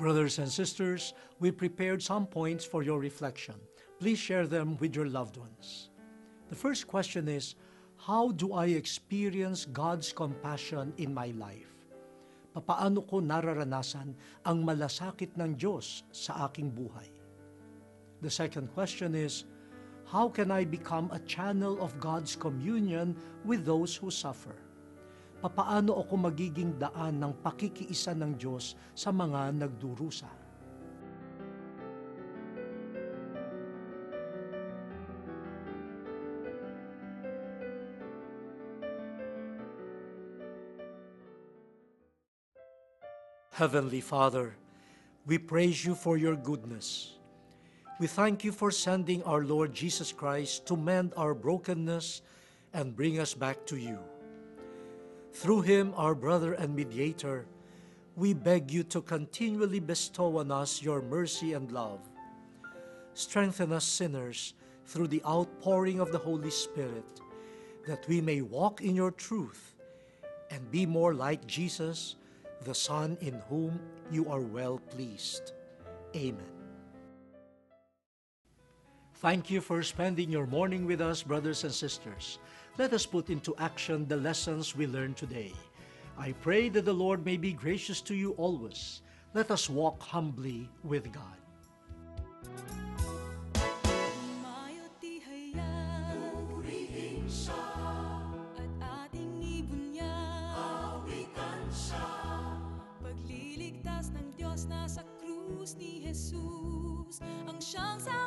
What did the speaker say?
Brothers and sisters, we prepared some points for your reflection. Please share them with your loved ones. The first question is, how do I experience God's compassion in my life? Papaano ko nararanasan ang malasakit ng Diyos sa aking buhay? The second question is, how can I become a channel of God's communion with those who suffer? Papaano ako magiging daan ng pakikiisa ng Diyos sa mga nagdurusa? Heavenly Father, we praise you for your goodness. We thank you for sending our Lord Jesus Christ to mend our brokenness and bring us back to you. Through him, our brother and mediator, we beg you to continually bestow on us your mercy and love. Strengthen us sinners through the outpouring of the Holy Spirit, that we may walk in your truth and be more like Jesus, the Son in whom you are well pleased. Amen. Thank you for spending your morning with us, brothers and sisters. Let us put into action the lessons we learned today. I pray that the Lord may be gracious to you always. Let us walk humbly with God. Pagliligtas ng Diyos nasa krus ni Jesus, ang siyang sa